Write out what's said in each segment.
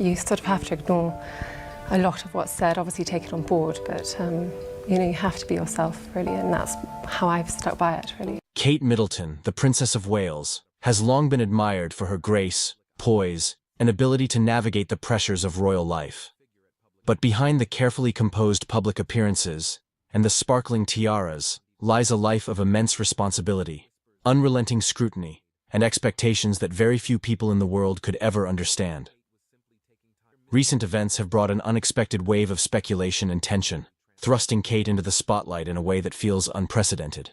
you sort of have to ignore a lot of what's said, obviously take it on board, but you know, you have to be yourself, really, and that's how I've stuck by it, really. Kate Middleton, the Princess of Wales, has long been admired for her grace, poise, and ability to navigate the pressures of royal life. But behind the carefully composed public appearances and the sparkling tiaras lies a life of immense responsibility, unrelenting scrutiny, and expectations that very few people in the world could ever understand. Recent events have brought an unexpected wave of speculation and tension, thrusting Kate into the spotlight in a way that feels unprecedented.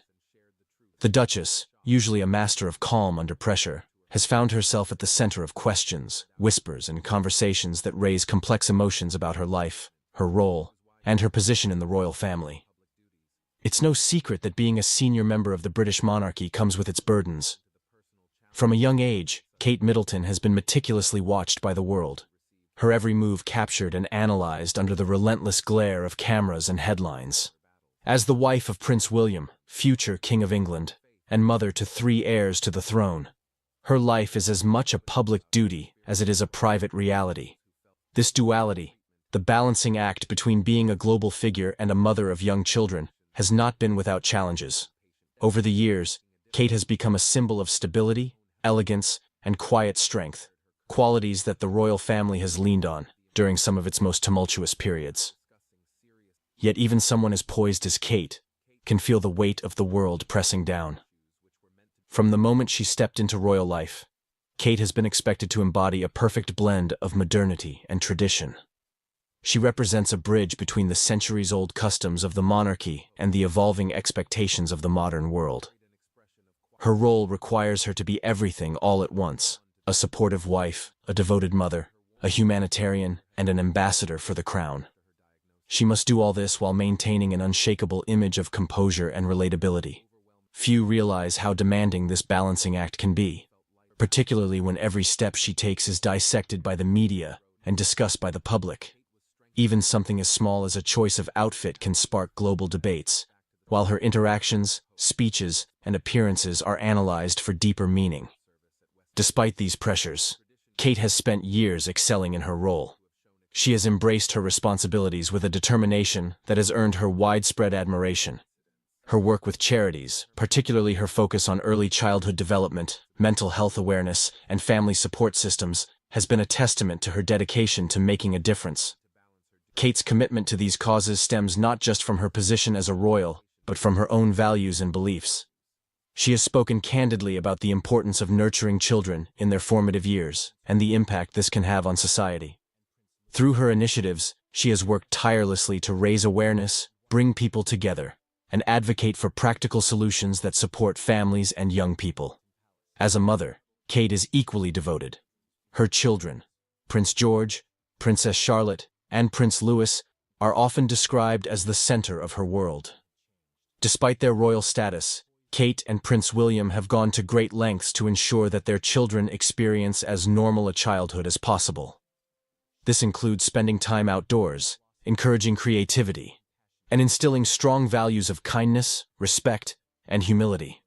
The Duchess, usually a master of calm under pressure, has found herself at the center of questions, whispers, and conversations that raise complex emotions about her life, her role, and her position in the royal family. It's no secret that being a senior member of the British monarchy comes with its burdens. From a young age, Kate Middleton has been meticulously watched by the world, her every move captured and analyzed under the relentless glare of cameras and headlines. As the wife of Prince William, future King of England, and mother to 3 heirs to the throne, her life is as much a public duty as it is a private reality. This duality, the balancing act between being a global figure and a mother of young children, has not been without challenges. Over the years, Kate has become a symbol of stability, elegance, and quiet strength, qualities that the royal family has leaned on during some of its most tumultuous periods. Yet even someone as poised as Kate can feel the weight of the world pressing down. From the moment she stepped into royal life, Kate has been expected to embody a perfect blend of modernity and tradition. She represents a bridge between the centuries-old customs of the monarchy and the evolving expectations of the modern world. Her role requires her to be everything all at once: a supportive wife, a devoted mother, a humanitarian, and an ambassador for the crown. She must do all this while maintaining an unshakable image of composure and relatability. Few realize how demanding this balancing act can be, particularly when every step she takes is dissected by the media and discussed by the public. Even something as small as a choice of outfit can spark global debates, while her interactions, speeches, and appearances are analyzed for deeper meaning. Despite these pressures, Kate has spent years excelling in her role. She has embraced her responsibilities with a determination that has earned her widespread admiration. Her work with charities, particularly her focus on early childhood development, mental health awareness, and family support systems, has been a testament to her dedication to making a difference. Kate's commitment to these causes stems not just from her position as a royal, but from her own values and beliefs. She has spoken candidly about the importance of nurturing children in their formative years and the impact this can have on society. Through her initiatives, she has worked tirelessly to raise awareness, bring people together, and advocate for practical solutions that support families and young people. As a mother, Kate is equally devoted. Her children, Prince George, Princess Charlotte, and Prince Louis, are often described as the center of her world. Despite their royal status, Kate and Prince William have gone to great lengths to ensure that their children experience as normal a childhood as possible. This includes spending time outdoors, encouraging creativity, and instilling strong values of kindness, respect, and humility.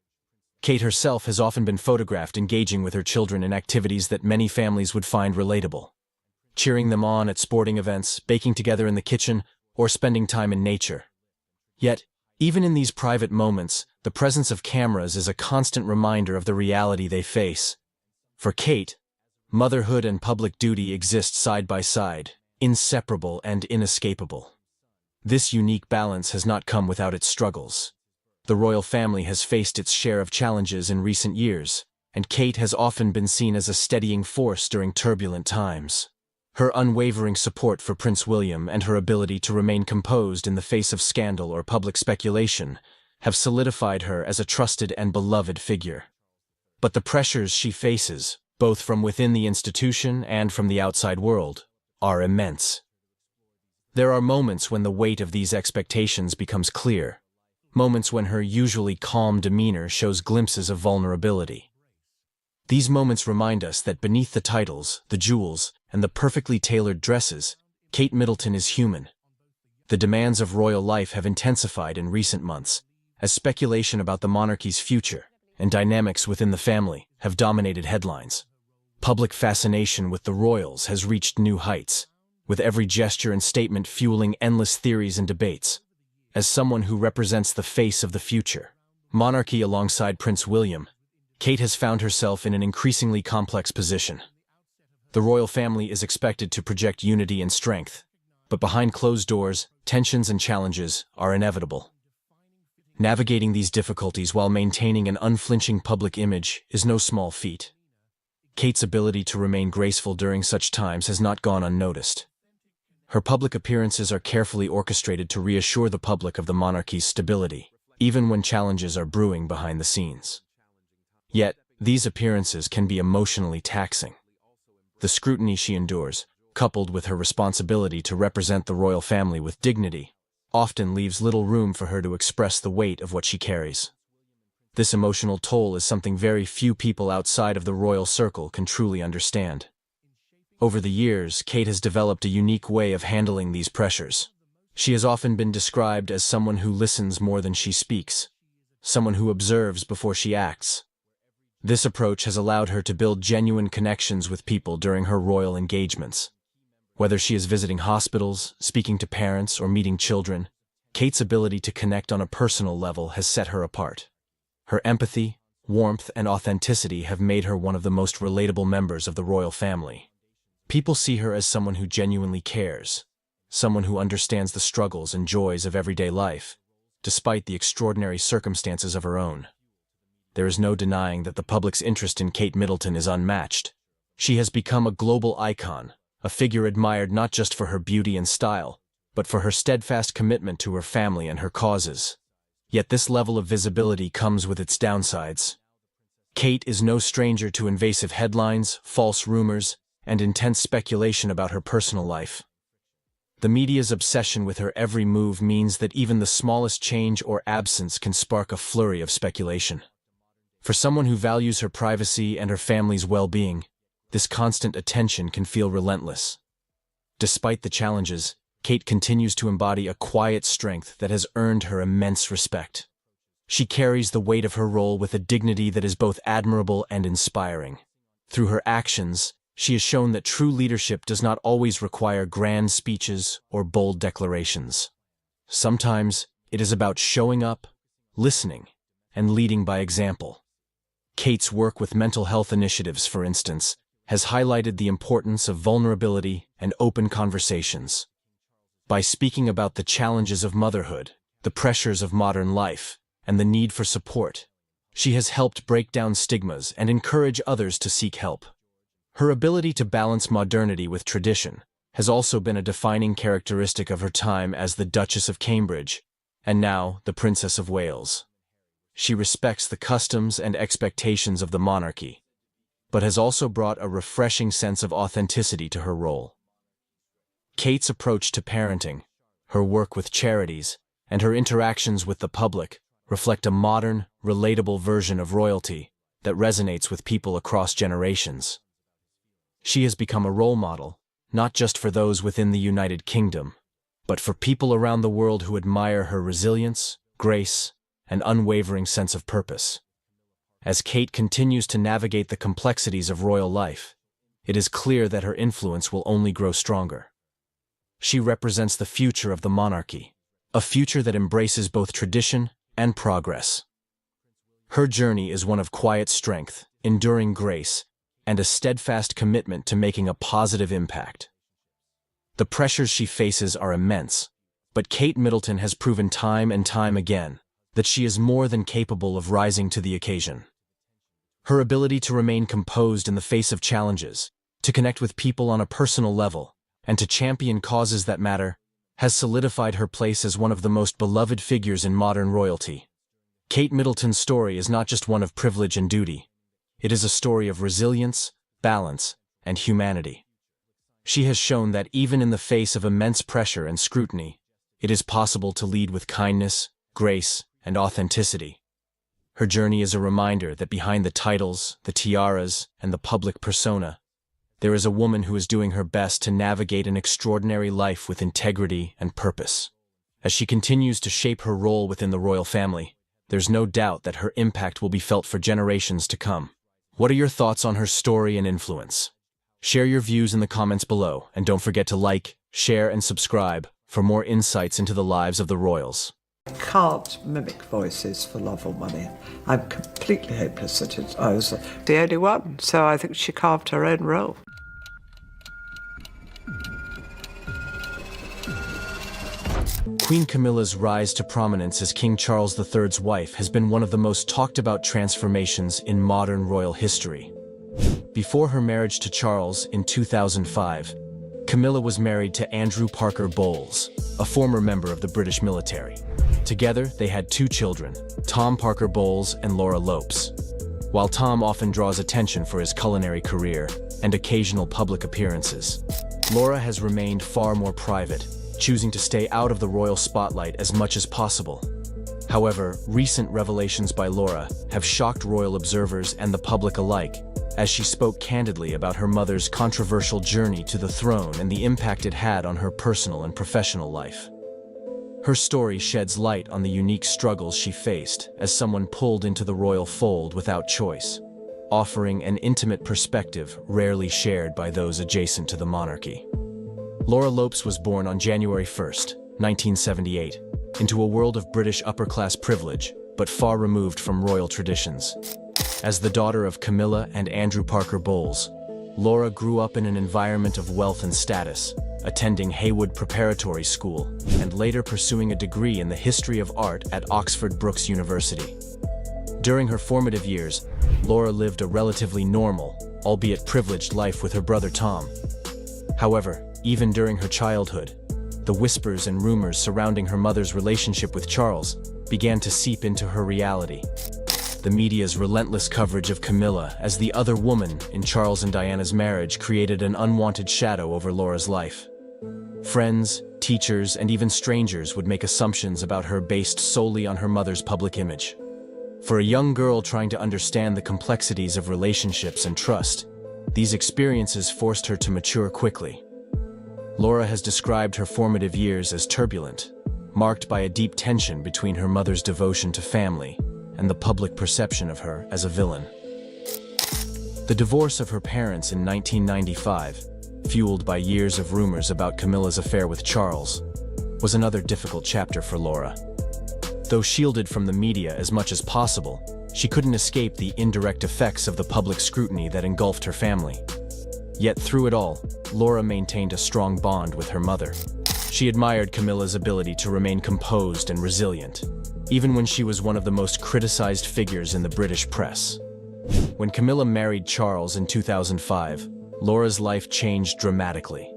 Kate herself has often been photographed engaging with her children in activities that many families would find relatable, cheering them on at sporting events, baking together in the kitchen, or spending time in nature. Yet, even in these private moments, the presence of cameras is a constant reminder of the reality they face. For Kate, motherhood and public duty exist side by side, inseparable and inescapable. This unique balance has not come without its struggles. The royal family has faced its share of challenges in recent years, and Kate has often been seen as a steadying force during turbulent times. Her unwavering support for Prince William and her ability to remain composed in the face of scandal or public speculation have solidified her as a trusted and beloved figure. But the pressures she faces, both from within the institution and from the outside world, are immense. There are moments when the weight of these expectations becomes clear, moments when her usually calm demeanor shows glimpses of vulnerability. These moments remind us that beneath the titles, the jewels, and the perfectly tailored dresses, Kate Middleton is human. The demands of royal life have intensified in recent months, as speculation about the monarchy's future and dynamics within the family have dominated headlines. Public fascination with the royals has reached new heights, with every gesture and statement fueling endless theories and debates. As someone who represents the face of the future, monarchy alongside Prince William, Kate has found herself in an increasingly complex position. The royal family is expected to project unity and strength, but behind closed doors, tensions and challenges are inevitable. Navigating these difficulties while maintaining an unflinching public image is no small feat. Kate's ability to remain graceful during such times has not gone unnoticed. Her public appearances are carefully orchestrated to reassure the public of the monarchy's stability, even when challenges are brewing behind the scenes. Yet, these appearances can be emotionally taxing. The scrutiny she endures, coupled with her responsibility to represent the royal family with dignity, often leaves little room for her to express the weight of what she carries. This emotional toll is something very few people outside of the royal circle can truly understand. Over the years, Kate has developed a unique way of handling these pressures. She has often been described as someone who listens more than she speaks, someone who observes before she acts. This approach has allowed her to build genuine connections with people during her royal engagements. Whether she is visiting hospitals, speaking to parents, or meeting children, Kate's ability to connect on a personal level has set her apart. Her empathy, warmth, and authenticity have made her one of the most relatable members of the royal family. People see her as someone who genuinely cares, someone who understands the struggles and joys of everyday life, despite the extraordinary circumstances of her own. There is no denying that the public's interest in Kate Middleton is unmatched. She has become a global icon, a figure admired not just for her beauty and style, but for her steadfast commitment to her family and her causes. Yet this level of visibility comes with its downsides. Kate is no stranger to invasive headlines, false rumors, and intense speculation about her personal life. The media's obsession with her every move means that even the smallest change or absence can spark a flurry of speculation. For someone who values her privacy and her family's well-being, this constant attention can feel relentless. Despite the challenges, Kate continues to embody a quiet strength that has earned her immense respect. She carries the weight of her role with a dignity that is both admirable and inspiring. Through her actions, she has shown that true leadership does not always require grand speeches or bold declarations. Sometimes, it is about showing up, listening, and leading by example. Kate's work with mental health initiatives, for instance, has highlighted the importance of vulnerability and open conversations. By speaking about the challenges of motherhood, the pressures of modern life, and the need for support, she has helped break down stigmas and encourage others to seek help. Her ability to balance modernity with tradition has also been a defining characteristic of her time as the Duchess of Cambridge, and now the Princess of Wales. She respects the customs and expectations of the monarchy, but has also brought a refreshing sense of authenticity to her role. Kate's approach to parenting, her work with charities, and her interactions with the public reflect a modern, relatable version of royalty that resonates with people across generations. She has become a role model, not just for those within the United Kingdom, but for people around the world who admire her resilience, grace, and unwavering sense of purpose. As Kate continues to navigate the complexities of royal life, it is clear that her influence will only grow stronger. She represents the future of the monarchy, a future that embraces both tradition and progress. Her journey is one of quiet strength, enduring grace, and a steadfast commitment to making a positive impact. The pressures she faces are immense, but Kate Middleton has proven time and time again that she is more than capable of rising to the occasion. Her ability to remain composed in the face of challenges, to connect with people on a personal level, and to champion causes that matter, has solidified her place as one of the most beloved figures in modern royalty. Kate Middleton's story is not just one of privilege and duty. It is a story of resilience, balance, and humanity. She has shown that even in the face of immense pressure and scrutiny, it is possible to lead with kindness, grace, and authenticity. Her journey is a reminder that behind the titles, the tiaras, and the public persona, there is a woman who is doing her best to navigate an extraordinary life with integrity and purpose. As she continues to shape her role within the royal family, there's no doubt that her impact will be felt for generations to come. What are your thoughts on her story and influence? Share your views in the comments below, and don't forget to like, share, and subscribe for more insights into the lives of the royals. I can't mimic voices for love or money. I'm completely hopeless at it. I was the only one, so I think she carved her own role. Queen Camilla's rise to prominence as King Charles III's wife has been one of the most talked about transformations in modern royal history. Before her marriage to Charles in 2005, Camilla was married to Andrew Parker Bowles, a former member of the British military. Together, they had 2 children, Tom Parker Bowles and Laura Lopes. While Tom often draws attention for his culinary career and occasional public appearances, Laura has remained far more private, choosing to stay out of the royal spotlight as much as possible. However, recent revelations by Laura have shocked royal observers and the public alike, as she spoke candidly about her mother's controversial journey to the throne and the impact it had on her personal and professional life. Her story sheds light on the unique struggles she faced as someone pulled into the royal fold without choice, offering an intimate perspective rarely shared by those adjacent to the monarchy. Laura Lopes was born on January 1, 1978, into a world of British upper-class privilege, but far removed from royal traditions. As the daughter of Camilla and Andrew Parker Bowles, Laura grew up in an environment of wealth and status, attending Haywood Preparatory School and later pursuing a degree in the history of art at Oxford Brookes University. During her formative years, Laura lived a relatively normal, albeit privileged life with her brother Tom. However, even during her childhood, the whispers and rumors surrounding her mother's relationship with Charles began to seep into her reality. The media's relentless coverage of Camilla as the other woman in Charles and Diana's marriage created an unwanted shadow over Laura's life. Friends, teachers, and even strangers would make assumptions about her based solely on her mother's public image. For a young girl trying to understand the complexities of relationships and trust, these experiences forced her to mature quickly. Laura has described her formative years as turbulent, marked by a deep tension between her mother's devotion to family and the public perception of her as a villain. The divorce of her parents in 1995, fueled by years of rumors about Camilla's affair with Charles, was another difficult chapter for Laura. Though shielded from the media as much as possible, she couldn't escape the indirect effects of the public scrutiny that engulfed her family. Yet through it all, Laura maintained a strong bond with her mother. She admired Camilla's ability to remain composed and resilient, even when she was one of the most criticized figures in the British press. When Camilla married Charles in 2005, Laura's life changed dramatically.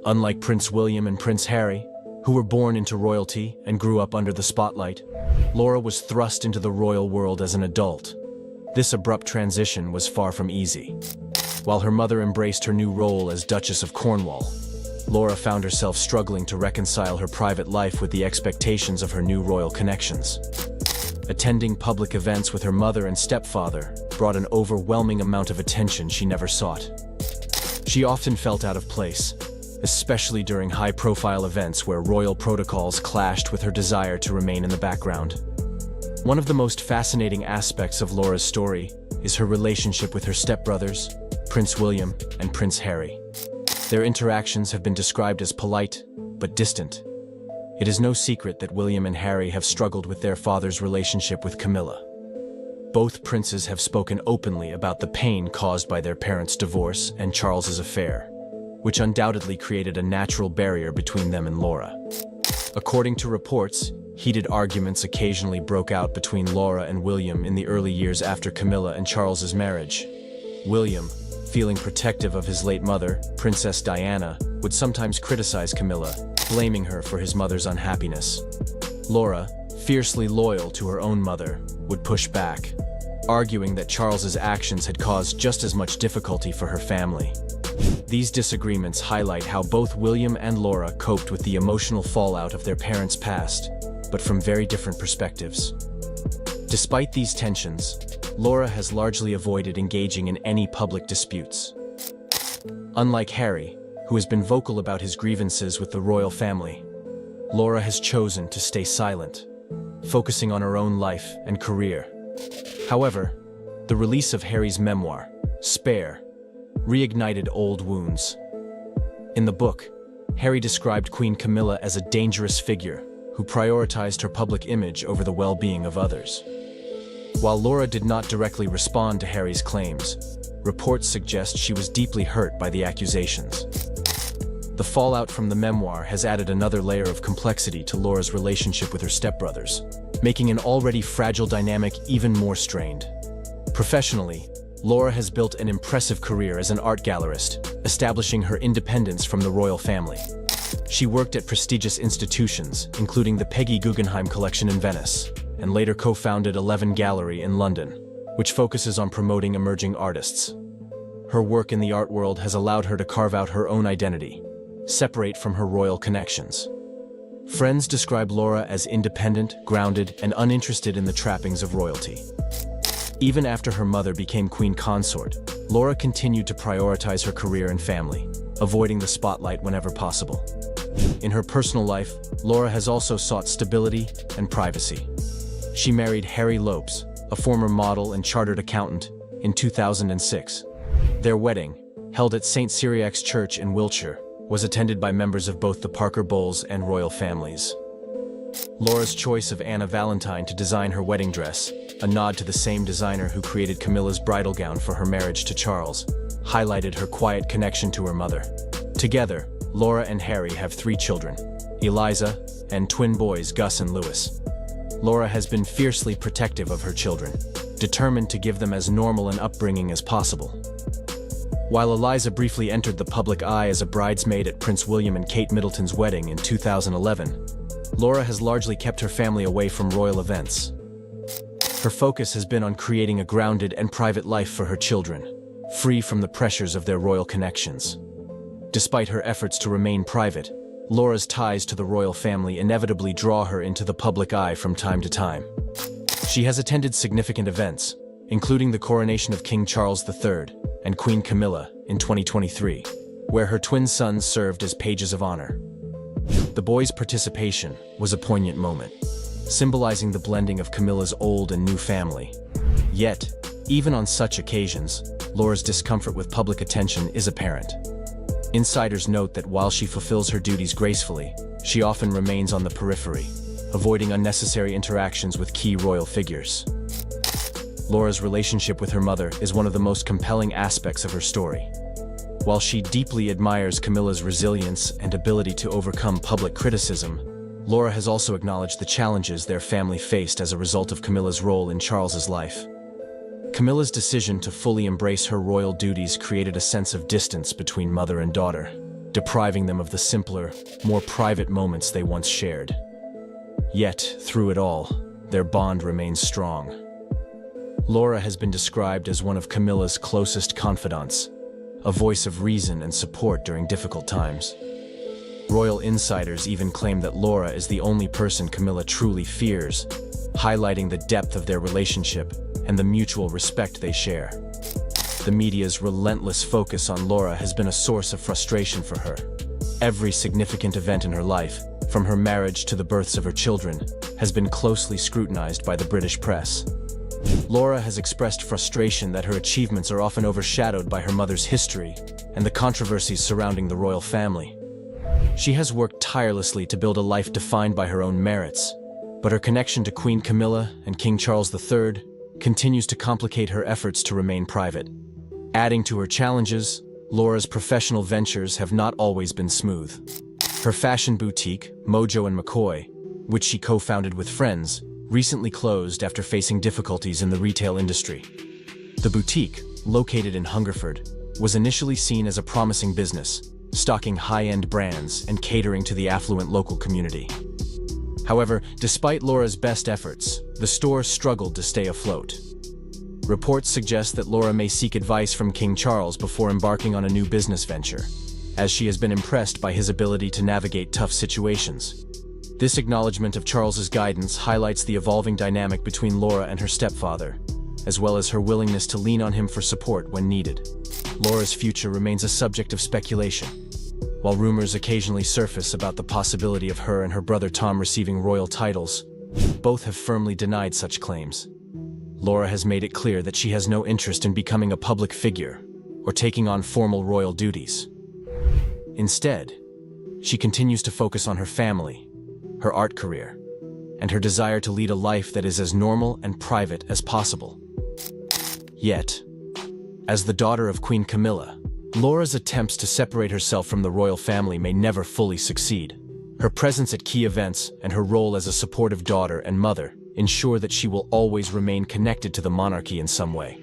Unlike Prince William and Prince Harry, who were born into royalty and grew up under the spotlight, Laura was thrust into the royal world as an adult. This abrupt transition was far from easy. While her mother embraced her new role as Duchess of Cornwall, Laura found herself struggling to reconcile her private life with the expectations of her new royal connections. Attending public events with her mother and stepfather brought an overwhelming amount of attention she never sought. She often felt out of place, especially during high-profile events where royal protocols clashed with her desire to remain in the background. One of the most fascinating aspects of Laura's story is her relationship with her stepbrothers, Prince William and Prince Harry. Their interactions have been described as polite, but distant. It is no secret that William and Harry have struggled with their father's relationship with Camilla. Both princes have spoken openly about the pain caused by their parents' divorce and Charles's affair, which undoubtedly created a natural barrier between them and Laura. According to reports, heated arguments occasionally broke out between Laura and William in the early years after Camilla and Charles's marriage. William, feeling protective of his late mother, Princess Diana, would sometimes criticize Camilla, blaming her for his mother's unhappiness. Laura, fiercely loyal to her own mother, would push back, arguing that Charles's actions had caused just as much difficulty for her family. These disagreements highlight how both William and Laura coped with the emotional fallout of their parents' past, but from very different perspectives. Despite these tensions, Laura has largely avoided engaging in any public disputes. Unlike Harry, who has been vocal about his grievances with the royal family, Laura has chosen to stay silent, focusing on her own life and career. However, The release of Harry's memoir, Spare, reignited old wounds. In the book, Harry described Queen Camilla as a dangerous figure who prioritized her public image over the well-being of others. While Laura did not directly respond to Harry's claims, reports suggest she was deeply hurt by the accusations. The fallout from the memoir has added another layer of complexity to Laura's relationship with her stepbrothers, making an already fragile dynamic even more strained. Professionally, Laura has built an impressive career as an art gallerist, establishing her independence from the royal family. She worked at prestigious institutions, including the Peggy Guggenheim Collection in Venice, and later co-founded 11 Gallery in London, which focuses on promoting emerging artists. Her work in the art world has allowed her to carve out her own identity, separate from her royal connections. Friends describe Laura as independent, grounded, and uninterested in the trappings of royalty. Even after her mother became queen consort, Laura continued to prioritize her career and family, avoiding the spotlight whenever possible. In her personal life, Laura has also sought stability and privacy. She married Harry Lopes, a former model and chartered accountant, in 2006. Their wedding, held at St. Cyriac's Church in Wiltshire, was attended by members of both the Parker Bowles and royal families. Laura's choice of Anna Valentine to design her wedding dress, a nod to the same designer who created Camilla's bridal gown for her marriage to Charles, highlighted her quiet connection to her mother. Together, Laura and Harry have 3 children, Eliza, and twin boys Gus and Lewis. Laura has been fiercely protective of her children, determined to give them as normal an upbringing as possible. While Eliza briefly entered the public eye as a bridesmaid at Prince William and Kate Middleton's wedding in 2011, Laura has largely kept her family away from royal events. Her focus has been on creating a grounded and private life for her children, free from the pressures of their royal connections. Despite her efforts to remain private, Laura's ties to the royal family inevitably draw her into the public eye from time to time. She has attended significant events, including the coronation of King Charles III and Queen Camilla in 2023, where her twin sons served as pages of honor. The boys' participation was a poignant moment, symbolizing the blending of Camilla's old and new family. Yet, even on such occasions, Laura's discomfort with public attention is apparent. Insiders note that while she fulfills her duties gracefully, she often remains on the periphery, avoiding unnecessary interactions with key royal figures. Laura's relationship with her mother is one of the most compelling aspects of her story. While she deeply admires Camilla's resilience and ability to overcome public criticism, Laura has also acknowledged the challenges their family faced as a result of Camilla's role in Charles's life. Camilla's decision to fully embrace her royal duties created a sense of distance between mother and daughter, depriving them of the simpler, more private moments they once shared. Yet, through it all, their bond remains strong. Laura has been described as one of Camilla's closest confidants, a voice of reason and support during difficult times. Royal insiders even claim that Laura is the only person Camilla truly fears, highlighting the depth of their relationship and the mutual respect they share. The media's relentless focus on Laura has been a source of frustration for her. Every significant event in her life, from her marriage to the births of her children, has been closely scrutinized by the British press. Laura has expressed frustration that her achievements are often overshadowed by her mother's history and the controversies surrounding the royal family. She has worked tirelessly to build a life defined by her own merits, but her connection to Queen Camilla and King Charles III continues to complicate her efforts to remain private. Adding to her challenges, Laura's professional ventures have not always been smooth. Her fashion boutique, Mojo & McCoy, which she co-founded with friends, recently closed after facing difficulties in the retail industry. The boutique, located in Hungerford, was initially seen as a promising business, stocking high-end brands and catering to the affluent local community. However, despite Laura's best efforts, the store struggled to stay afloat. Reports suggest that Laura may seek advice from King Charles before embarking on a new business venture, as she has been impressed by his ability to navigate tough situations. This acknowledgement of Charles's guidance highlights the evolving dynamic between Laura and her stepfather, as well as her willingness to lean on him for support when needed. Laura's future remains a subject of speculation. While rumors occasionally surface about the possibility of her and her brother Tom receiving royal titles, both have firmly denied such claims. Laura has made it clear that she has no interest in becoming a public figure or taking on formal royal duties. Instead, she continues to focus on her family, her art career, and her desire to lead a life that is as normal and private as possible. Yet, as the daughter of Queen Camilla, Laura's attempts to separate herself from the royal family may never fully succeed. Her presence at key events and her role as a supportive daughter and mother ensure that she will always remain connected to the monarchy in some way.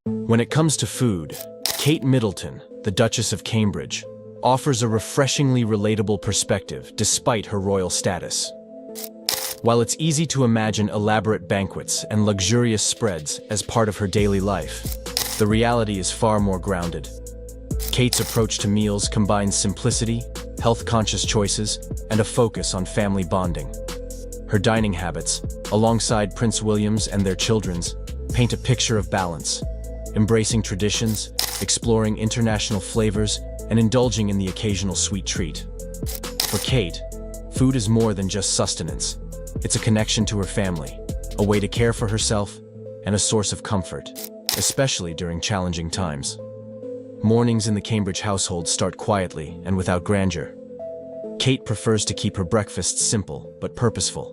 When it comes to food, Kate Middleton, the Duchess of Cambridge, offers a refreshingly relatable perspective despite her royal status. While it's easy to imagine elaborate banquets and luxurious spreads as part of her daily life, the reality is far more grounded. Kate's approach to meals combines simplicity, health-conscious choices, and a focus on family bonding. Her dining habits, alongside Prince William's and their children's, paint a picture of balance, embracing traditions, exploring international flavors, and indulging in the occasional sweet treat. For Kate, food is more than just sustenance. It's a connection to her family, a way to care for herself, and a source of comfort, especially during challenging times. Mornings in the Cambridge household start quietly and without grandeur. Kate prefers to keep her breakfasts simple but purposeful,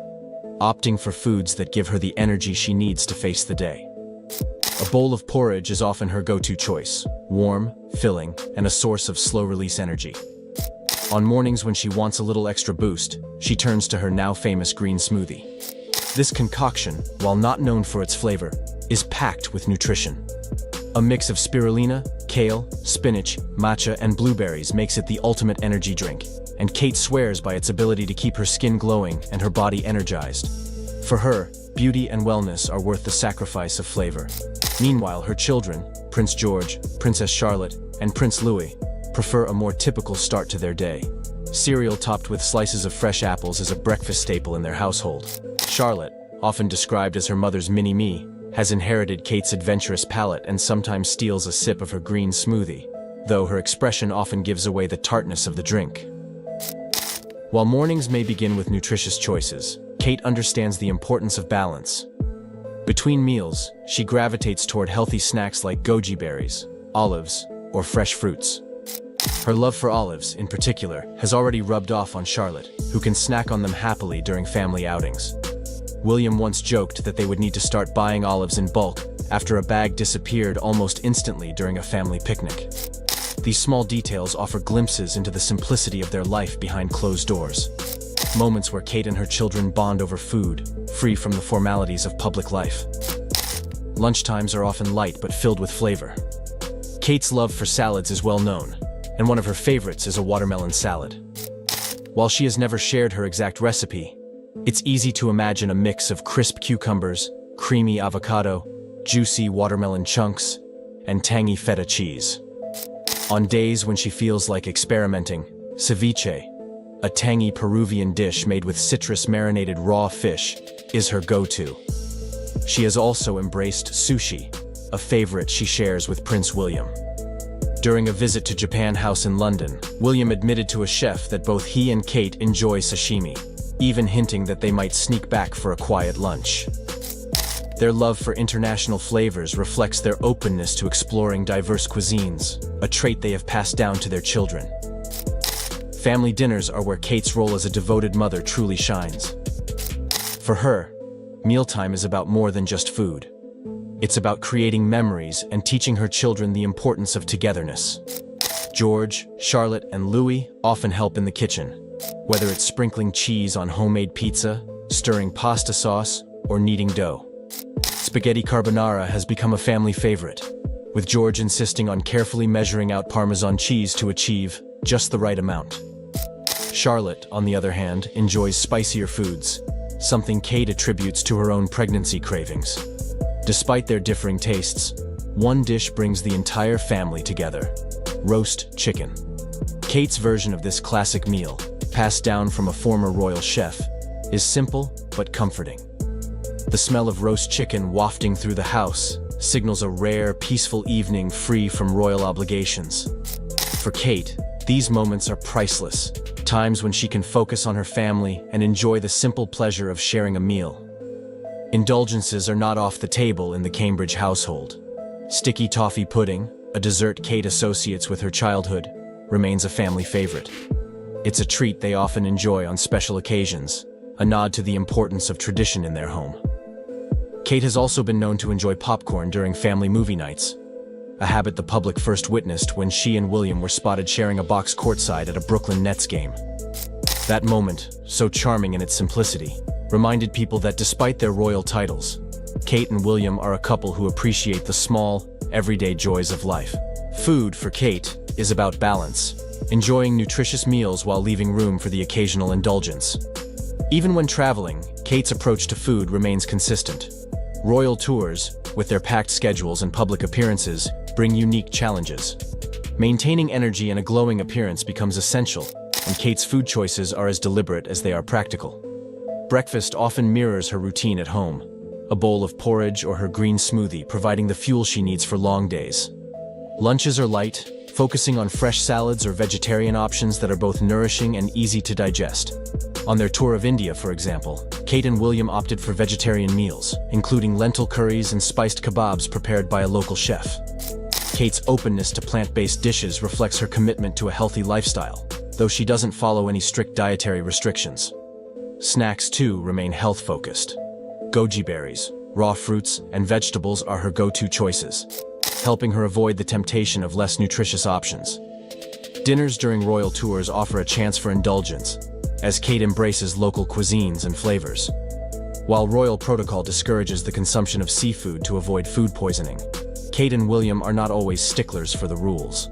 opting for foods that give her the energy she needs to face the day. A bowl of porridge is often her go-to choice, warm, filling, and a source of slow-release energy. On mornings when she wants a little extra boost, she turns to her now-famous green smoothie. This concoction, while not known for its flavor, is packed with nutrition. A mix of spirulina, kale, spinach, matcha, and blueberries makes it the ultimate energy drink, and Kate swears by its ability to keep her skin glowing and her body energized. For her, beauty and wellness are worth the sacrifice of flavor. Meanwhile, her children, Prince George, Princess Charlotte, and Prince Louis, prefer a more typical start to their day. Cereal topped with slices of fresh apples is a breakfast staple in their household. Charlotte, often described as her mother's mini-me, has inherited Kate's adventurous palate and sometimes steals a sip of her green smoothie, though her expression often gives away the tartness of the drink. While mornings may begin with nutritious choices, Kate understands the importance of balance. Between meals, she gravitates toward healthy snacks like goji berries, olives, or fresh fruits. Her love for olives, in particular, has already rubbed off on Charlotte, who can snack on them happily during family outings. William once joked that they would need to start buying olives in bulk after a bag disappeared almost instantly during a family picnic. These small details offer glimpses into the simplicity of their life behind closed doors. Moments where Kate and her children bond over food, free from the formalities of public life. Lunchtimes are often light but filled with flavor. Kate's love for salads is well known, and one of her favorites is a watermelon salad. While she has never shared her exact recipe, it's easy to imagine a mix of crisp cucumbers, creamy avocado, juicy watermelon chunks, and tangy feta cheese. On days when she feels like experimenting, ceviche, a tangy Peruvian dish made with citrus-marinated raw fish, is her go-to. She has also embraced sushi, a favorite she shares with Prince William. During a visit to Japan House in London, William admitted to a chef that both he and Kate enjoy sashimi, even hinting that they might sneak back for a quiet lunch. Their love for international flavors reflects their openness to exploring diverse cuisines, a trait they have passed down to their children. Family dinners are where Kate's role as a devoted mother truly shines. For her, mealtime is about more than just food. It's about creating memories and teaching her children the importance of togetherness. George, Charlotte, and Louis often help in the kitchen, whether it's sprinkling cheese on homemade pizza, stirring pasta sauce, or kneading dough. Spaghetti carbonara has become a family favorite, with George insisting on carefully measuring out Parmesan cheese to achieve just the right amount. Charlotte, on the other hand, enjoys spicier foods, something Kate attributes to her own pregnancy cravings. Despite their differing tastes, one dish brings the entire family together: roast chicken. Kate's version of this classic meal, passed down from a former royal chef, is simple but comforting. The smell of roast chicken wafting through the house signals a rare, peaceful evening free from royal obligations. For Kate, these moments are priceless, times when she can focus on her family and enjoy the simple pleasure of sharing a meal. Indulgences are not off the table in the Cambridge household. Sticky toffee pudding, a dessert Kate associates with her childhood, remains a family favorite. It's a treat they often enjoy on special occasions, a nod to the importance of tradition in their home. Kate has also been known to enjoy popcorn during family movie nights, a habit the public first witnessed when she and William were spotted sharing a box courtside at a Brooklyn Nets game. That moment, so charming in its simplicity, reminded people that despite their royal titles, Kate and William are a couple who appreciate the small, everyday joys of life. Food, for Kate, is about balance, enjoying nutritious meals while leaving room for the occasional indulgence. Even when traveling, Kate's approach to food remains consistent. Royal tours, with their packed schedules and public appearances, bring unique challenges. Maintaining energy and a glowing appearance becomes essential, and Kate's food choices are as deliberate as they are practical. Breakfast often mirrors her routine at home, a bowl of porridge or her green smoothie providing the fuel she needs for long days. Lunches are light, focusing on fresh salads or vegetarian options that are both nourishing and easy to digest. On their tour of India, for example, Kate and William opted for vegetarian meals, including lentil curries and spiced kebabs prepared by a local chef. Kate's openness to plant-based dishes reflects her commitment to a healthy lifestyle, though she doesn't follow any strict dietary restrictions. Snacks, too, remain health-focused. Goji berries, raw fruits, and vegetables are her go-to choices, helping her avoid the temptation of less nutritious options. Dinners during royal tours offer a chance for indulgence, as Kate embraces local cuisines and flavors. While royal protocol discourages the consumption of seafood to avoid food poisoning, Kate and William are not always sticklers for the rules.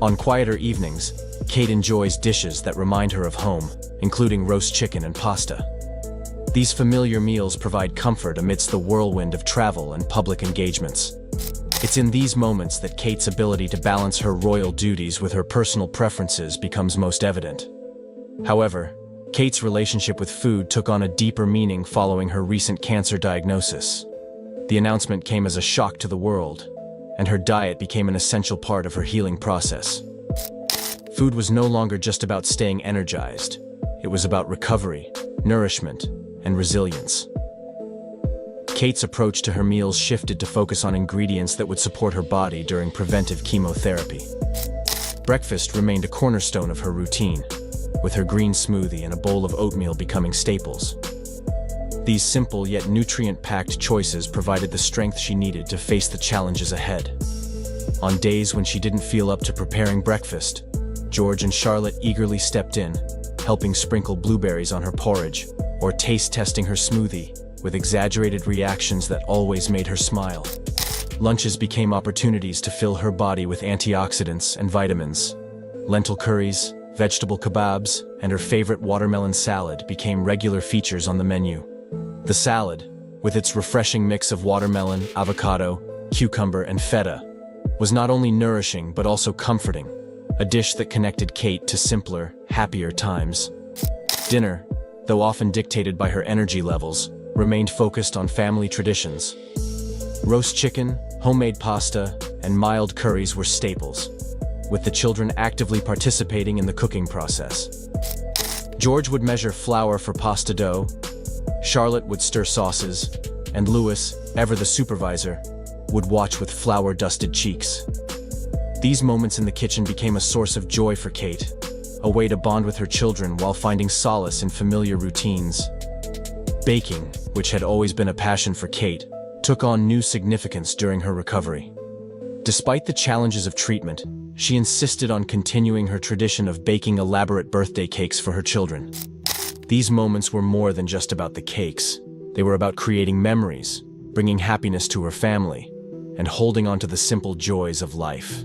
On quieter evenings, Kate enjoys dishes that remind her of home, including roast chicken and pasta. These familiar meals provide comfort amidst the whirlwind of travel and public engagements. It's in these moments that Kate's ability to balance her royal duties with her personal preferences becomes most evident. However, Kate's relationship with food took on a deeper meaning following her recent cancer diagnosis. The announcement came as a shock to the world, and her diet became an essential part of her healing process. Food was no longer just about staying energized. It was about recovery, nourishment, and resilience. Kate's approach to her meals shifted to focus on ingredients that would support her body during preventive chemotherapy. Breakfast remained a cornerstone of her routine, with her green smoothie and a bowl of oatmeal becoming staples. These simple yet nutrient-packed choices provided the strength she needed to face the challenges ahead. On days when she didn't feel up to preparing breakfast, George and Charlotte eagerly stepped in, helping sprinkle blueberries on her porridge or taste-testing her smoothie with exaggerated reactions that always made her smile. Lunches became opportunities to fill her body with antioxidants and vitamins. Lentil curries, vegetable kebabs, and her favorite watermelon salad became regular features on the menu. The salad, with its refreshing mix of watermelon, avocado, cucumber, and feta, was not only nourishing but also comforting, a dish that connected Kate to simpler, happier times. Dinner, though often dictated by her energy levels, remained focused on family traditions. Roast chicken, homemade pasta, and mild curries were staples, with the children actively participating in the cooking process. George would measure flour for pasta dough, Charlotte would stir sauces, and Louis, ever the supervisor, would watch with flour-dusted cheeks. These moments in the kitchen became a source of joy for Kate, a way to bond with her children while finding solace in familiar routines. Baking, which had always been a passion for Kate, took on new significance during her recovery. Despite the challenges of treatment, she insisted on continuing her tradition of baking elaborate birthday cakes for her children. These moments were more than just about the cakes. They were about creating memories, bringing happiness to her family, and holding on to the simple joys of life.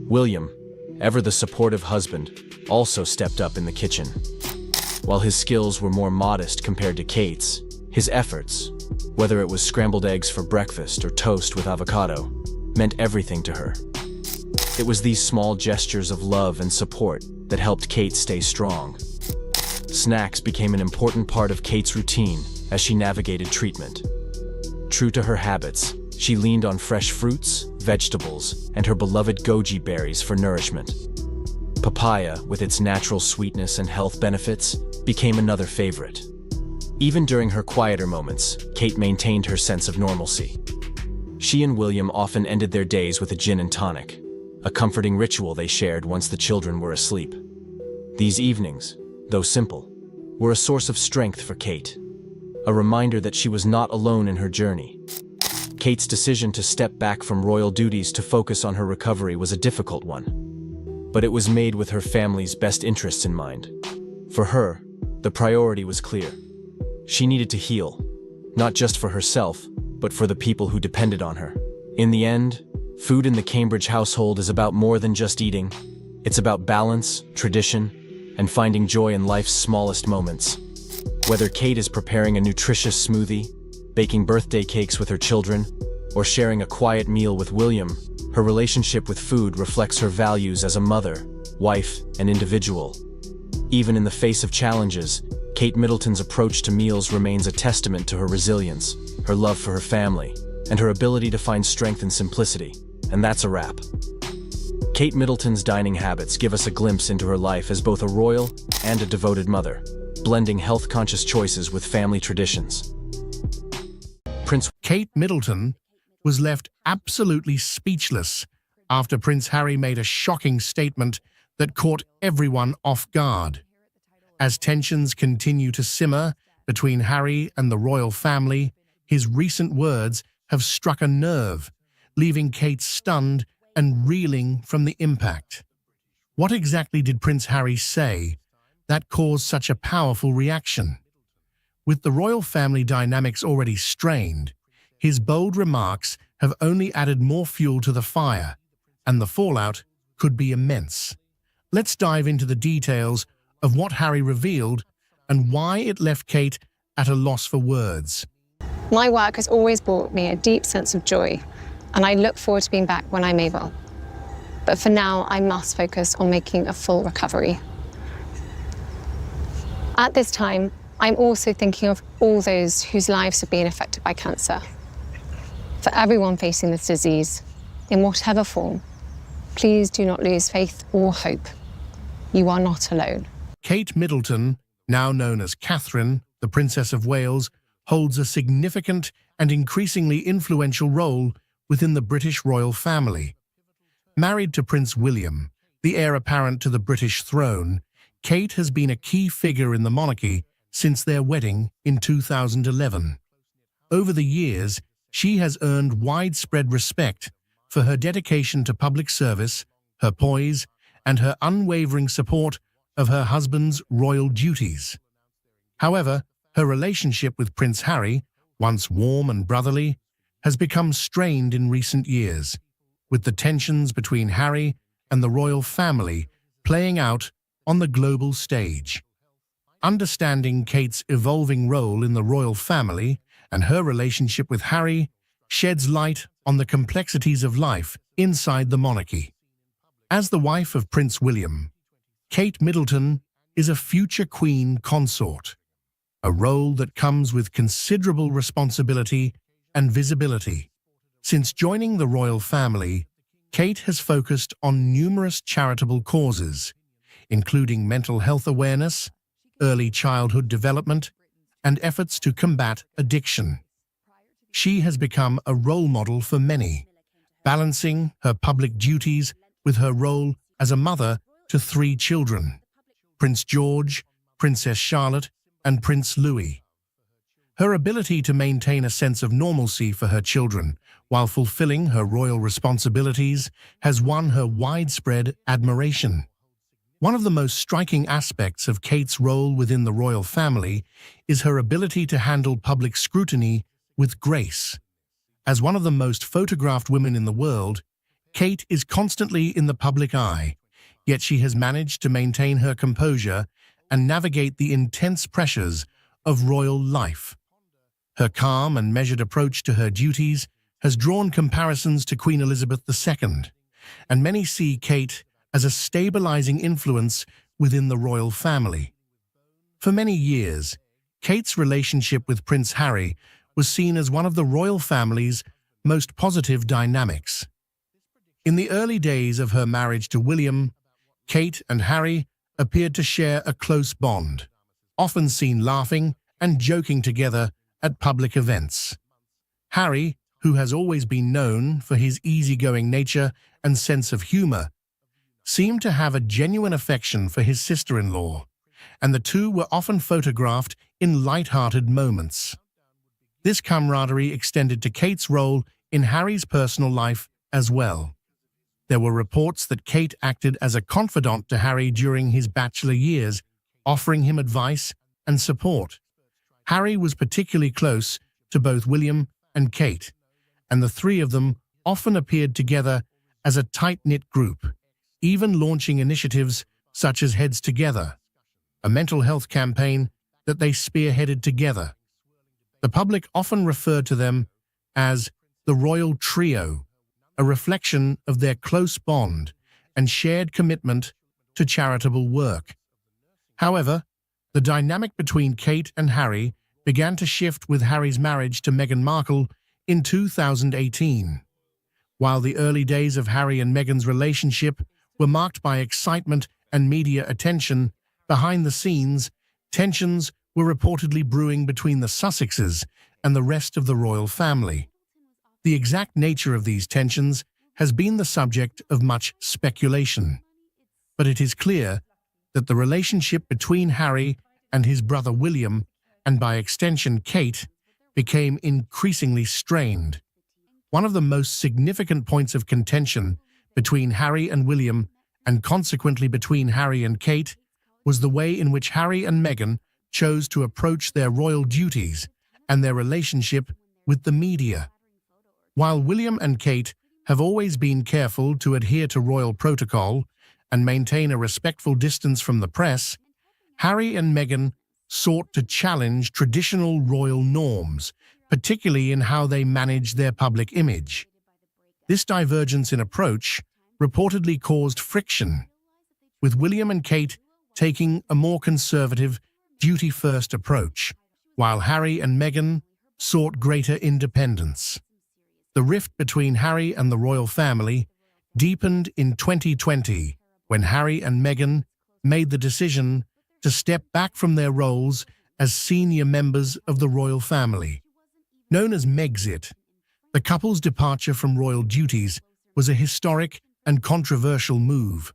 William, ever the supportive husband, also stepped up in the kitchen. While his skills were more modest compared to Kate's, his efforts, whether it was scrambled eggs for breakfast or toast with avocado, meant everything to her. It was these small gestures of love and support that helped Kate stay strong. Snacks became an important part of Kate's routine as she navigated treatment. True to her habits, she leaned on fresh fruits, vegetables, and her beloved goji berries for nourishment. Papaya, with its natural sweetness and health benefits, became another favorite. Even during her quieter moments, Kate maintained her sense of normalcy. She and William often ended their days with a gin and tonic, a comforting ritual they shared once the children were asleep. These evenings, though simple, were a source of strength for Kate, a reminder that she was not alone in her journey. Kate's decision to step back from royal duties to focus on her recovery was a difficult one, but it was made with her family's best interests in mind. For her, the priority was clear. She needed to heal, not just for herself, but for the people who depended on her. In the end, food in the Cambridge household is about more than just eating. It's about balance, tradition, and finding joy in life's smallest moments. Whether Kate is preparing a nutritious smoothie, baking birthday cakes with her children, or sharing a quiet meal with William, her relationship with food reflects her values as a mother, wife, and individual. Even in the face of challenges, Kate Middleton's approach to meals remains a testament to her resilience, her love for her family, and her ability to find strength in simplicity. And that's a wrap. Kate Middleton's dining habits give us a glimpse into her life as both a royal and a devoted mother, blending health-conscious choices with family traditions. Kate Middleton was left absolutely speechless after Prince Harry made a shocking statement that caught everyone off guard. As tensions continue to simmer between Harry and the royal family, his recent words have struck a nerve, leaving Kate stunned and reeling from the impact. What exactly did Prince Harry say that caused such a powerful reaction? With the royal family dynamics already strained, his bold remarks have only added more fuel to the fire, and the fallout could be immense. Let's dive into the details of what Harry revealed and why it left Kate at a loss for words. My work has always brought me a deep sense of joy, and I look forward to being back when I'm able. But for now, I must focus on making a full recovery. At this time, I'm also thinking of all those whose lives have been affected by cancer. For everyone facing this disease, in whatever form, please do not lose faith or hope. You are not alone. Kate Middleton, now known as Catherine, the Princess of Wales, holds a significant and increasingly influential role within the British royal family. Married to Prince William, the heir apparent to the British throne, Kate has been a key figure in the monarchy since their wedding in 2011. Over the years, she has earned widespread respect for her dedication to public service, her poise, and her unwavering support of her husband's royal duties. However, her relationship with Prince Harry, once warm and brotherly, has become strained in recent years, with the tensions between Harry and the royal family playing out on the global stage. Understanding Kate's evolving role in the royal family and her relationship with Harry sheds light on the complexities of life inside the monarchy. As the wife of Prince William, Kate Middleton is a future queen consort, a role that comes with considerable responsibility and visibility. Since joining the royal family, Kate has focused on numerous charitable causes, including mental health awareness, early childhood development, and efforts to combat addiction. She has become a role model for many, balancing her public duties with her role as a mother to 3 children: Prince George, Princess Charlotte, and Prince Louis. Her ability to maintain a sense of normalcy for her children while fulfilling her royal responsibilities has won her widespread admiration. One of the most striking aspects of Kate's role within the royal family is her ability to handle public scrutiny with grace. As one of the most photographed women in the world, Kate is constantly in the public eye, yet she has managed to maintain her composure and navigate the intense pressures of royal life. Her calm and measured approach to her duties has drawn comparisons to Queen Elizabeth II, and many see Kate as a stabilizing influence within the royal family. For many years, Kate's relationship with Prince Harry was seen as one of the royal family's most positive dynamics. In the early days of her marriage to William, Kate and Harry appeared to share a close bond, often seen laughing and joking together at public events. Harry, who has always been known for his easygoing nature and sense of humor, seemed to have a genuine affection for his sister-in-law, and the two were often photographed in light-hearted moments. This camaraderie extended to Kate's role in Harry's personal life as well. There were reports that Kate acted as a confidant to Harry during his bachelor years, offering him advice and support. Harry was particularly close to both William and Kate, and the three of them often appeared together as a tight-knit group, even launching initiatives such as Heads Together, a mental health campaign that they spearheaded together. The public often referred to them as the Royal Trio, a reflection of their close bond and shared commitment to charitable work. However, the dynamic between Kate and Harry began to shift with Harry's marriage to Meghan Markle in 2018. While the early days of Harry and Meghan's relationship were marked by excitement and media attention, behind the scenes, tensions were reportedly brewing between the Sussexes and the rest of the royal family. The exact nature of these tensions has been the subject of much speculation, but it is clear that the relationship between Harry and his brother William, and by extension Kate, became increasingly strained. One of the most significant points of contention between Harry and William, and consequently between Harry and Kate, was the way in which Harry and Meghan chose to approach their royal duties and their relationship with the media. While William and Kate have always been careful to adhere to royal protocol and maintain a respectful distance from the press, Harry and Meghan sought to challenge traditional royal norms, particularly in how they managed their public image. This divergence in approach reportedly caused friction, with William and Kate taking a more conservative, duty-first approach, while Harry and Meghan sought greater independence. The rift between Harry and the royal family deepened in 2020 when Harry and Meghan made the decision to step back from their roles as senior members of the royal family. Known as Megxit, the couple's departure from royal duties was a historic and controversial move,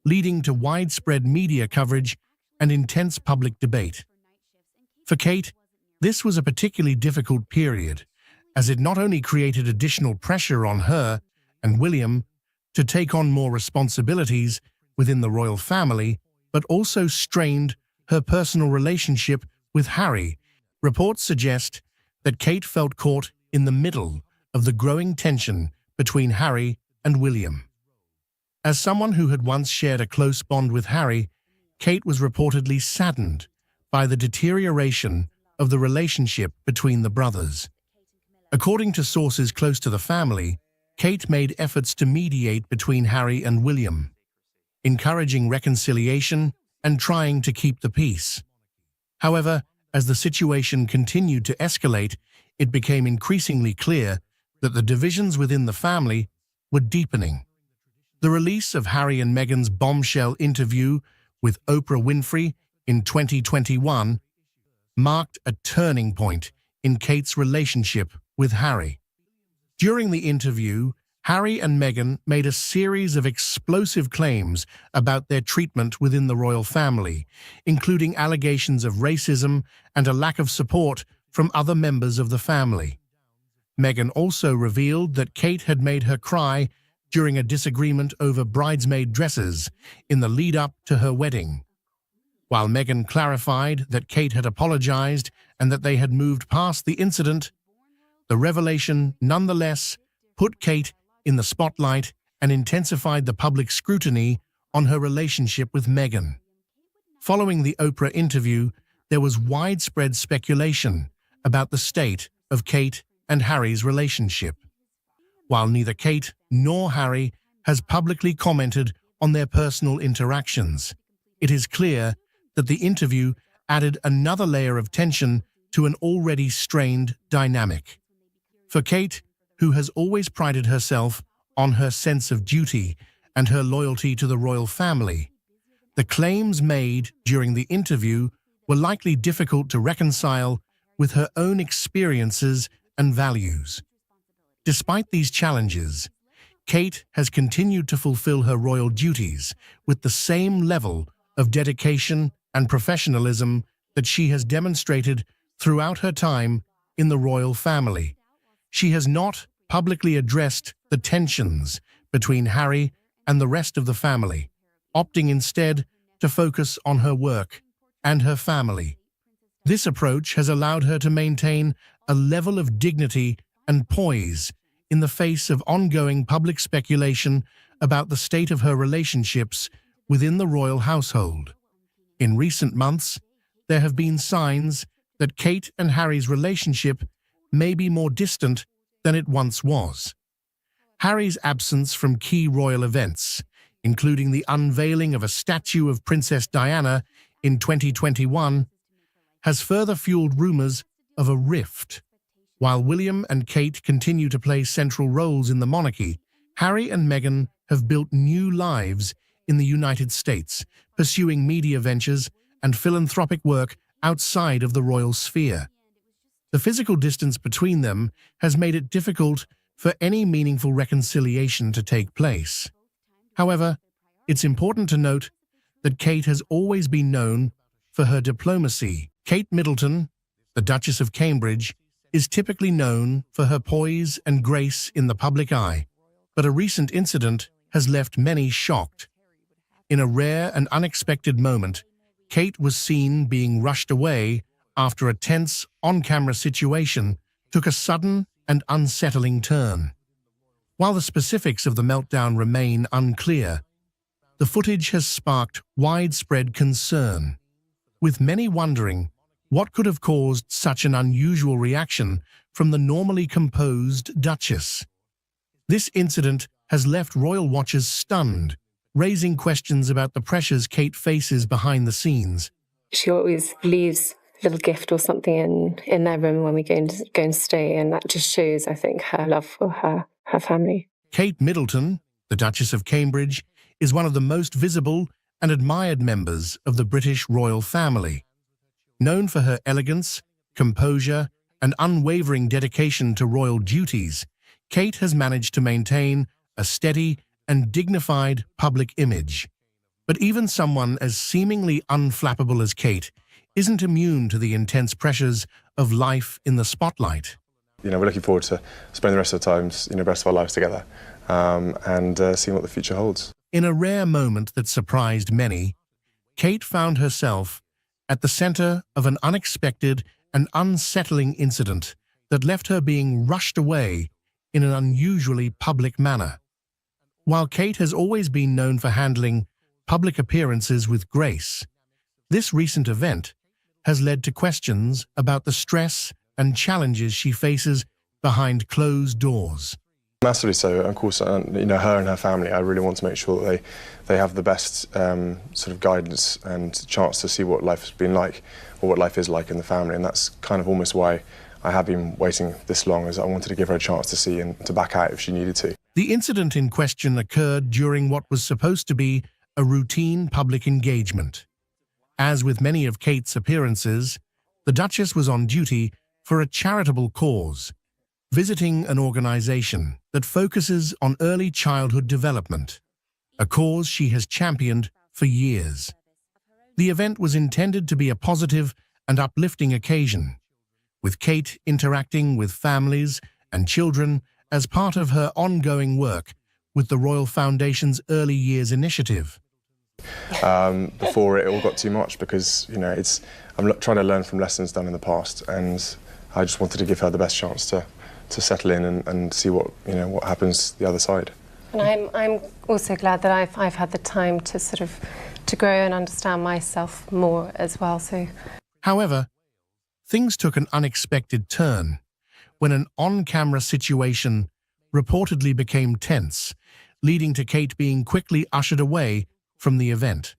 leading to widespread media coverage and intense public debate. For Kate, this was a particularly difficult period, as it not only created additional pressure on her and William to take on more responsibilities within the royal family, but also strained her personal relationship with Harry. Reports suggest that Kate felt caught in the middle of the growing tension between Harry and William. As someone who had once shared a close bond with Harry, Kate was reportedly saddened by the deterioration of the relationship between the brothers. According to sources close to the family, Kate made efforts to mediate between Harry and William, encouraging reconciliation and trying to keep the peace. However, as the situation continued to escalate, it became increasingly clear that the divisions within the family were deepening. The release of Harry and Meghan's bombshell interview with Oprah Winfrey in 2021 marked a turning point in Kate's relationship with Harry. During the interview, Harry and Meghan made a series of explosive claims about their treatment within the royal family, including allegations of racism and a lack of support from other members of the family. Meghan also revealed that Kate had made her cry during a disagreement over bridesmaid dresses in the lead-up to her wedding. While Meghan clarified that Kate had apologized and that they had moved past the incident, the revelation nonetheless put Kate in the spotlight and intensified the public scrutiny on her relationship with Meghan. Following the Oprah interview, there was widespread speculation about the state of Kate and Harry's relationship. While neither Kate nor Harry has publicly commented on their personal interactions, it is clear that the interview added another layer of tension to an already strained dynamic. For Kate, who has always prided herself on her sense of duty and her loyalty to the royal family, the claims made during the interview were likely difficult to reconcile with her own experiences and values. Despite these challenges, Kate has continued to fulfill her royal duties with the same level of dedication and professionalism that she has demonstrated throughout her time in the royal family. She has not publicly addressed the tensions between Harry and the rest of the family, opting instead to focus on her work and her family. This approach has allowed her to maintain a level of dignity and poise in the face of ongoing public speculation about the state of her relationships within the royal household. In recent months, there have been signs that Kate and Harry's relationship may be more distant than it once was. Harry's absence from key royal events, including the unveiling of a statue of Princess Diana in 2021, has further fueled rumors of a rift. While William and Kate continue to play central roles in the monarchy, Harry and Meghan have built new lives in the United States, pursuing media ventures and philanthropic work outside of the royal sphere. The physical distance between them has made it difficult for any meaningful reconciliation to take place. However, it's important to note that Kate has always been known for her diplomacy. Kate Middleton, the Duchess of Cambridge, is typically known for her poise and grace in the public eye, but a recent incident has left many shocked. In a rare and unexpected moment, Kate was seen being rushed away after a tense, on-camera situation took a sudden and unsettling turn. While the specifics of the meltdown remain unclear, the footage has sparked widespread concern, with many wondering what could have caused such an unusual reaction from the normally composed Duchess. This incident has left royal watchers stunned, raising questions about the pressures Kate faces behind the scenes. She always leaves a little gift or something in their room when we go and stay, and that just shows, I think, her love for her family. Kate Middleton, the Duchess of Cambridge, is one of the most visible and admired members of the British royal family. Known for her elegance, composure, and unwavering dedication to royal duties, Kate has managed to maintain a steady and dignified public image. But even someone as seemingly unflappable as Kate isn't immune to the intense pressures of life in the spotlight. We're looking forward to spending the rest of the rest of our lives together and seeing what the future holds. In a rare moment that surprised many, Kate found herself at the center of an unexpected and unsettling incident that left her being rushed away in an unusually public manner. While Kate has always been known for handling public appearances with grace, this recent event has led to questions about the stress and challenges she faces behind closed doors. Massively so. Of course, her and her family, I really want to make sure that they have the best sort of guidance and chance to see what life has been like, or what life is like in the family, and that's kind of almost why I have been waiting this long, as I wanted to give her a chance to see and to back out if she needed to. The incident in question occurred during what was supposed to be a routine public engagement. As with many of Kate's appearances, the Duchess was on duty for a charitable cause, visiting an organization that focuses on early childhood development, a cause she has championed for years. The event was intended to be a positive and uplifting occasion, with Kate interacting with families and children as part of her ongoing work with the Royal Foundation's Early Years Initiative. Before it all got too much, because I'm trying to learn from lessons done in the past, and I just wanted to give her the best chance to settle in and see what happens the other side. And I'm also glad that I've had the time to to grow and understand myself more as well. So, however, things took an unexpected turn when an on-camera situation reportedly became tense, leading to Kate being quickly ushered away from the event.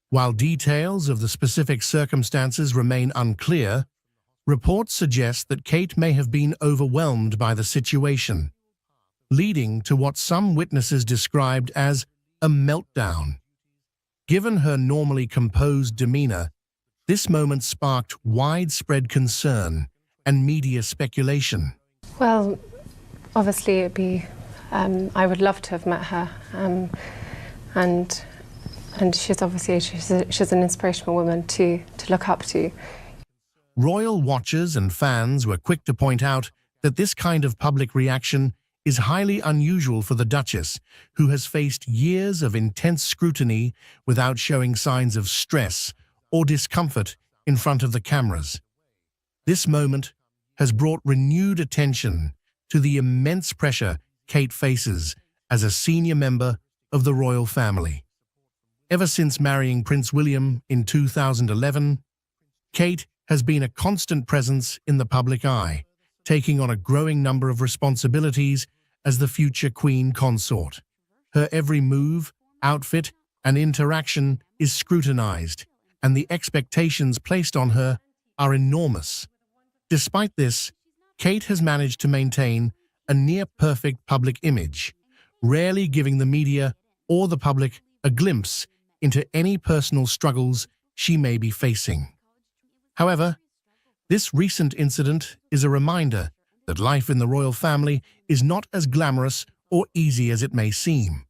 While details of the specific circumstances remain unclear, reports suggest that Kate may have been overwhelmed by the situation, leading to what some witnesses described as a meltdown. Given her normally composed demeanor, This moment sparked widespread concern and media speculation. Well, obviously it'd be, I would love to have met her, and she's obviously, she's an inspirational woman to look up to. Royal watchers and fans were quick to point out that this kind of public reaction is highly unusual for the Duchess, who has faced years of intense scrutiny without showing signs of stress or discomfort in front of the cameras. This moment has brought renewed attention to the immense pressure Kate faces as a senior member of the royal family. Ever since marrying Prince William in 2011, Kate has been a constant presence in the public eye, taking on a growing number of responsibilities as the future Queen consort. Her every move, outfit, and interaction is scrutinized, and the expectations placed on her are enormous. Despite this, Kate has managed to maintain a near-perfect public image, rarely giving the media or the public a glimpse into any personal struggles she may be facing. However, this recent incident is a reminder that life in the royal family is not as glamorous or easy as it may seem.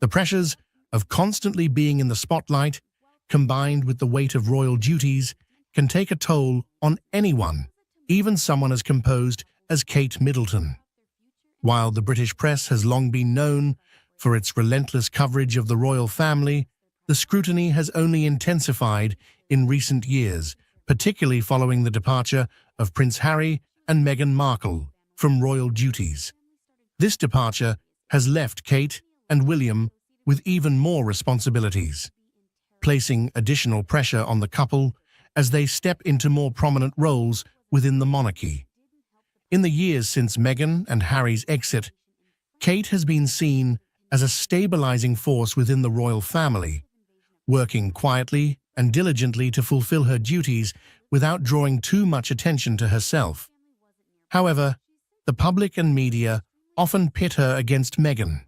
The pressures of constantly being in the spotlight, combined with the weight of royal duties, can take a toll on anyone, even someone as composed as Kate Middleton. While the British press has long been known for its relentless coverage of the royal family, the scrutiny has only intensified in recent years, particularly following the departure of Prince Harry and Meghan Markle from royal duties. This departure has left Kate and William with even more responsibilities, placing additional pressure on the couple as they step into more prominent roles within the monarchy. In the years since Meghan and Harry's exit, Kate has been seen as a stabilizing force within the royal family, working quietly and diligently to fulfill her duties without drawing too much attention to herself. However, the public and media often pit her against Meghan,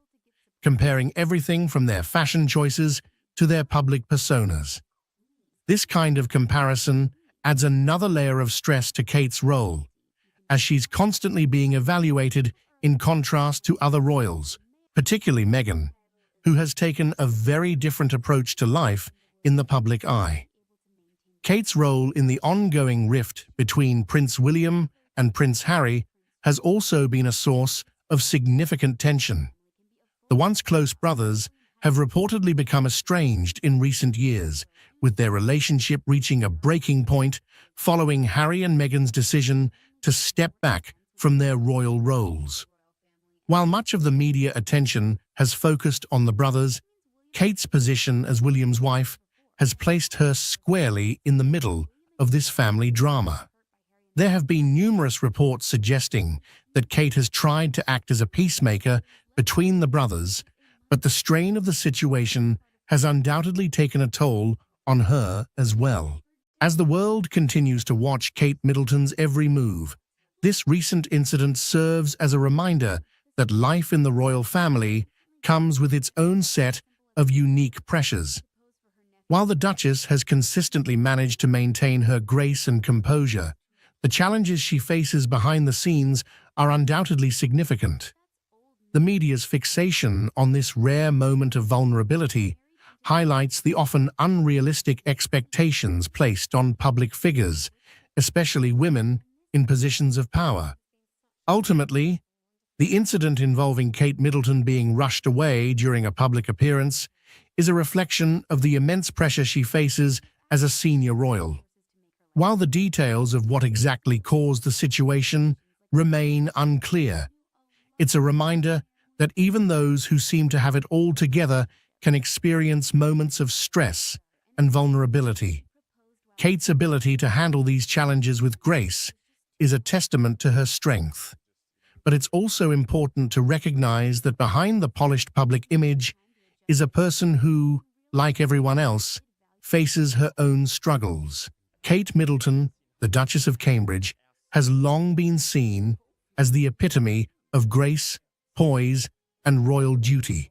comparing everything from their fashion choices to their public personas. This kind of comparison adds another layer of stress to Kate's role, as she's constantly being evaluated in contrast to other royals, particularly Meghan, who has taken a very different approach to life in the public eye. Kate's role in the ongoing rift between Prince William and Prince Harry has also been a source of significant tension. The once close brothers have reportedly become estranged in recent years, with their relationship reaching a breaking point following Harry and Meghan's decision to step back from their royal roles. While much of the media attention has focused on the brothers, Kate's position as William's wife has placed her squarely in the middle of this family drama. There have been numerous reports suggesting that Kate has tried to act as a peacemaker between the brothers, but the strain of the situation has undoubtedly taken a toll on her as well. As the world continues to watch Kate Middleton's every move, this recent incident serves as a reminder that life in the royal family comes with its own set of unique pressures. While the Duchess has consistently managed to maintain her grace and composure, the challenges she faces behind the scenes are undoubtedly significant. The media's fixation on this rare moment of vulnerability highlights the often unrealistic expectations placed on public figures, especially women in positions of power. Ultimately, the incident involving Kate Middleton being rushed away during a public appearance is a reflection of the immense pressure she faces as a senior royal. While the details of what exactly caused the situation remain unclear, it's a reminder that even those who seem to have it all together can experience moments of stress and vulnerability. Kate's ability to handle these challenges with grace is a testament to her strength. But it's also important to recognize that behind the polished public image is a person who, like everyone else, faces her own struggles. Kate Middleton, the Duchess of Cambridge, has long been seen as the epitome of grace, poise, and royal duty.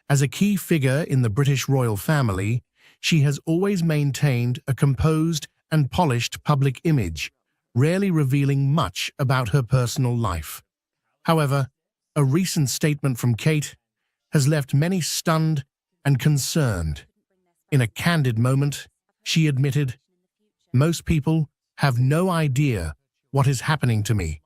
As a key figure in the British royal family, she has always maintained a composed and polished public image, rarely revealing much about her personal life. However, a recent statement from Kate has left many stunned and concerned. In a candid moment, she admitted, "Most people have no idea what is happening to me,"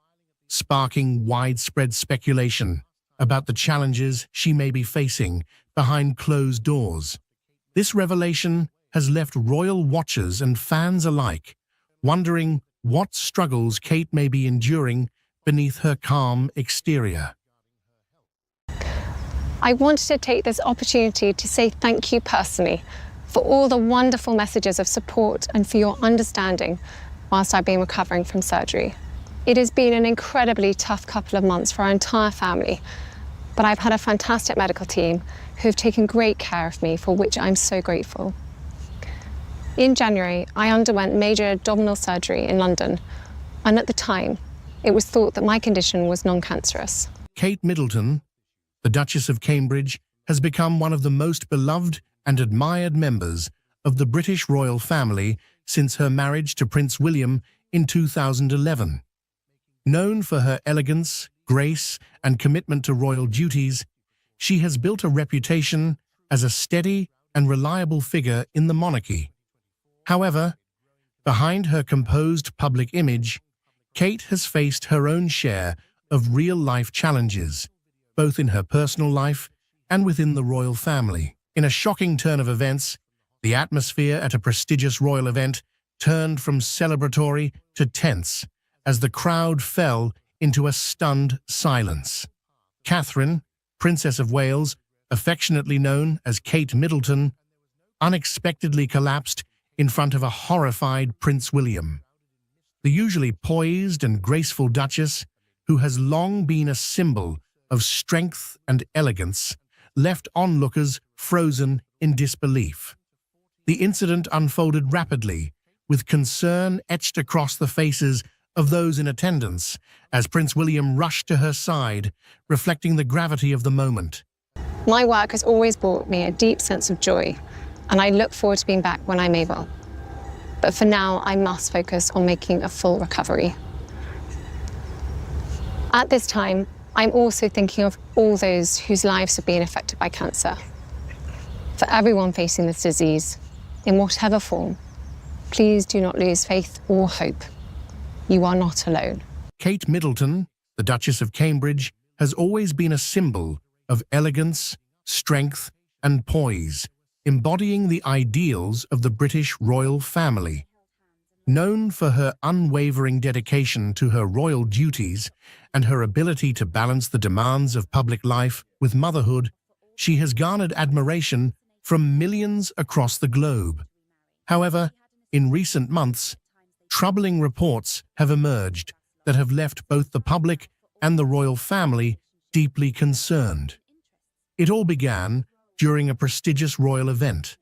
sparking widespread speculation about the challenges she may be facing behind closed doors. This revelation has left royal watchers and fans alike wondering what struggles Kate may be enduring beneath her calm exterior. I wanted to take this opportunity to say thank you personally for all the wonderful messages of support and for your understanding whilst I've been recovering from surgery. It has been an incredibly tough couple of months for our entire family, but I've had a fantastic medical team who have taken great care of me, for which I'm so grateful. In January, I underwent major abdominal surgery in London, and at the time, it was thought that my condition was non-cancerous. Kate Middleton, the Duchess of Cambridge, has become one of the most beloved and admired members of the British royal family since her marriage to Prince William in 2011. Known for her elegance, grace, and commitment to royal duties, she has built a reputation as a steady and reliable figure in the monarchy. However, behind her composed public image, Kate has faced her own share of real-life challenges, both in her personal life and within the royal family. In a shocking turn of events, the atmosphere at a prestigious royal event turned from celebratory to tense as the crowd fell into a stunned silence. Catherine, Princess of Wales, affectionately known as Kate Middleton, unexpectedly collapsed in front of a horrified Prince William. The usually poised and graceful Duchess, who has long been a symbol of strength and elegance, left onlookers frozen in disbelief. The incident unfolded rapidly, with concern etched across the faces of those in attendance as Prince William rushed to her side, reflecting the gravity of the moment. My work has always brought me a deep sense of joy, and I look forward to being back when I'm able. But for now, I must focus on making a full recovery. At this time, I'm also thinking of all those whose lives have been affected by cancer. For everyone facing this disease, in whatever form, please do not lose faith or hope. You are not alone. Kate Middleton, the Duchess of Cambridge, has always been a symbol of elegance, strength, and poise, embodying the ideals of the British royal family. Known for her unwavering dedication to her royal duties and her ability to balance the demands of public life with motherhood, she has garnered admiration from millions across the globe. However, in recent months, troubling reports have emerged that have left both the public and the royal family deeply concerned. It all began during a prestigious royal event,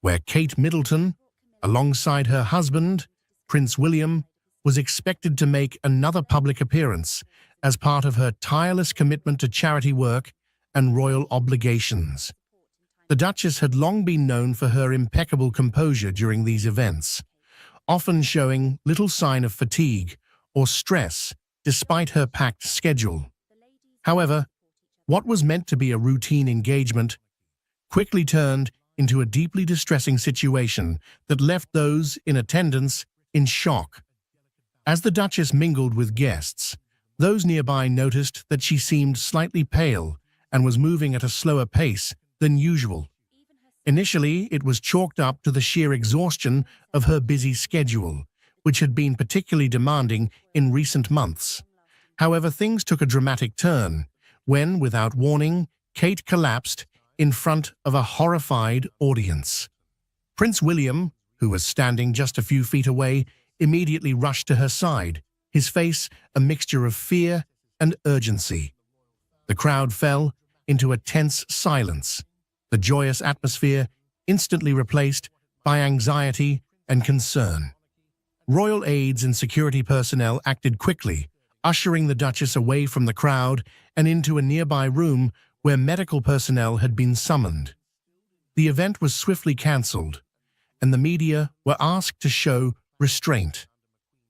where Kate Middleton, alongside her husband, Prince William, was expected to make another public appearance as part of her tireless commitment to charity work and royal obligations. The Duchess had long been known for her impeccable composure during these events, often showing little sign of fatigue or stress despite her packed schedule. However, what was meant to be a routine engagement quickly turned into a deeply distressing situation that left those in attendance in shock. As the Duchess mingled with guests, those nearby noticed that she seemed slightly pale and was moving at a slower pace than usual. Initially, it was chalked up to the sheer exhaustion of her busy schedule, which had been particularly demanding in recent months. However, things took a dramatic turn when, without warning, Kate collapsed in front of a horrified audience. Prince William, who was standing just a few feet away, immediately rushed to her side, his face a mixture of fear and urgency. The crowd fell into a tense silence, the joyous atmosphere instantly replaced by anxiety and concern. Royal aides and security personnel acted quickly, ushering the Duchess away from the crowd and into a nearby room where medical personnel had been summoned. The event was swiftly cancelled, and the media were asked to show restraint.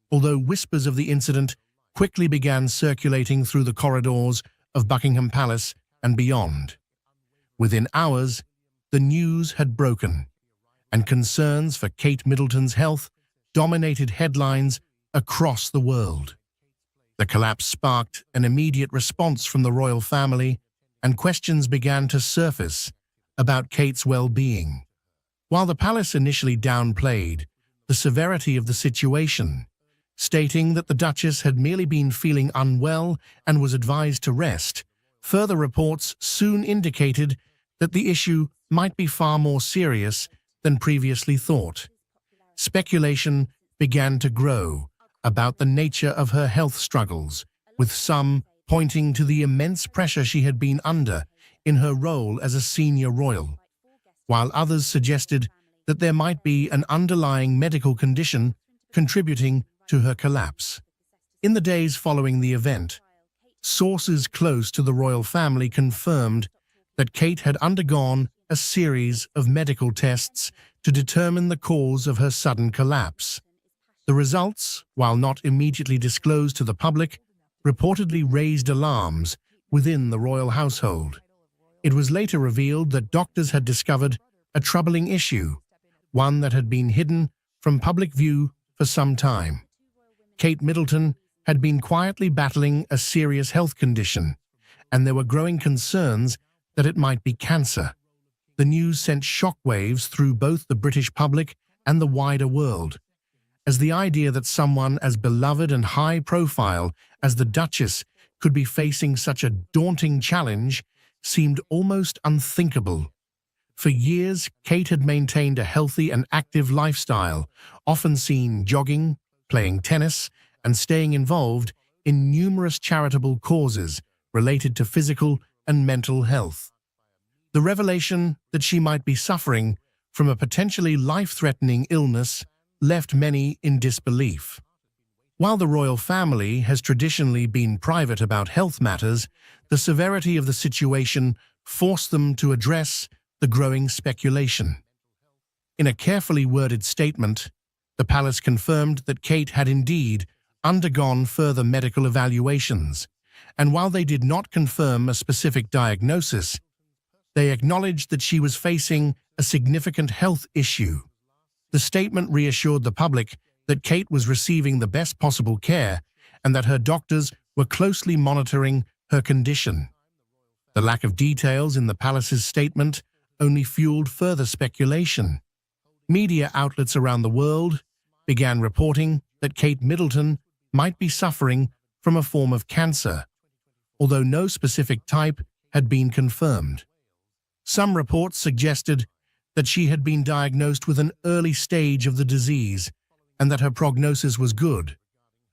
Although whispers of the incident quickly began circulating through the corridors of Buckingham Palace and beyond. Within hours, the news had broken, and concerns for Kate Middleton's health dominated headlines across the world. The collapse sparked an immediate response from the royal family, and questions began to surface about Kate's well-being. While the palace initially downplayed the severity of the situation, stating that the Duchess had merely been feeling unwell and was advised to rest, further reports soon indicated that the issue might be far more serious than previously thought. Speculation began to grow about the nature of her health struggles, with some pointing to the immense pressure she had been under in her role as a senior royal, while others suggested that there might be an underlying medical condition contributing to her collapse. In the days following the event, sources close to the royal family confirmed that Kate had undergone a series of medical tests to determine the cause of her sudden collapse. The results, while not immediately disclosed to the public, reportedly raised alarms within the royal household. It was later revealed that doctors had discovered a troubling issue, one that had been hidden from public view for some time. Kate Middleton had been quietly battling a serious health condition, and there were growing concerns that it might be cancer. The news sent shockwaves through both the British public and the wider world, as the idea that someone as beloved and high-profile as the Duchess could be facing such a daunting challenge seemed almost unthinkable. For years, Kate had maintained a healthy and active lifestyle, often seen jogging, playing tennis, and staying involved in numerous charitable causes related to physical and mental health. The revelation that she might be suffering from a potentially life-threatening illness left many in disbelief. While the royal family has traditionally been private about health matters, the severity of the situation forced them to address the growing speculation. In a carefully worded statement, the palace confirmed that Kate had indeed undergone further medical evaluations, and while they did not confirm a specific diagnosis, they acknowledged that she was facing a significant health issue. The statement reassured the public that Kate was receiving the best possible care and that her doctors were closely monitoring her condition. The lack of details in the palace's statement only fueled further speculation. Media outlets around the world began reporting that Kate Middleton might be suffering from a form of cancer, although no specific type had been confirmed. Some reports suggested that she had been diagnosed with an early stage of the disease and that her prognosis was good,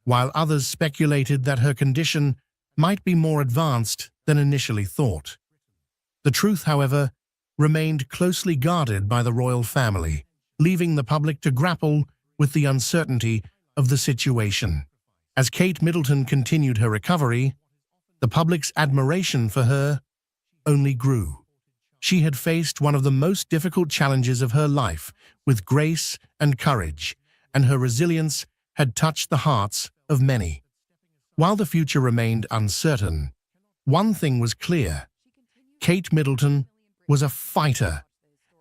while others speculated that her condition might be more advanced than initially thought. The truth, however, remained closely guarded by the royal family, leaving the public to grapple with the uncertainty of the situation. As Kate Middleton continued her recovery, the public's admiration for her only grew. She had faced one of the most difficult challenges of her life with grace and courage, and her resilience had touched the hearts of many. While the future remained uncertain, one thing was clear: Kate Middleton was a fighter,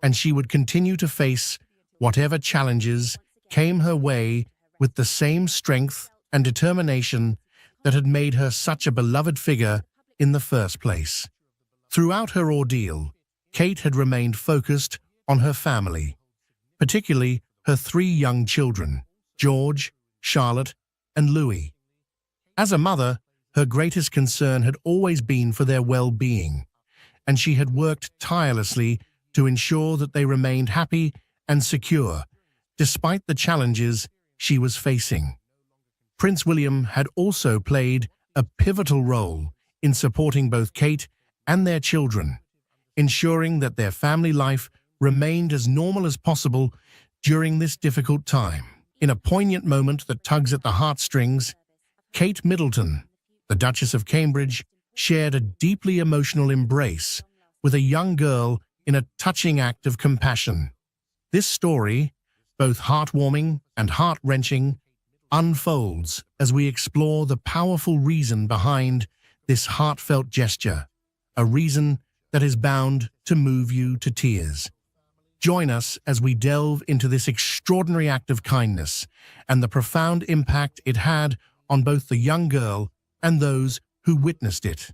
and she would continue to face whatever challenges came her way with the same strength and determination that had made her such a beloved figure in the first place. Throughout her ordeal, Kate had remained focused on her family, particularly her 3 young children, George, Charlotte, and Louis. As a mother, her greatest concern had always been for their well-being, and she had worked tirelessly to ensure that they remained happy and secure, despite the challenges she was facing. Prince William had also played a pivotal role in supporting both Kate and their children, ensuring that their family life remained as normal as possible during this difficult time. In a poignant moment that tugs at the heartstrings, Kate Middleton, the Duchess of Cambridge, shared a deeply emotional embrace with a young girl in a touching act of compassion. This story, both heartwarming and heart-wrenching, unfolds as we explore the powerful reason behind this heartfelt gesture, a reason that is bound to move you to tears. Join us as we delve into this extraordinary act of kindness and the profound impact it had on both the young girl and those who witnessed it.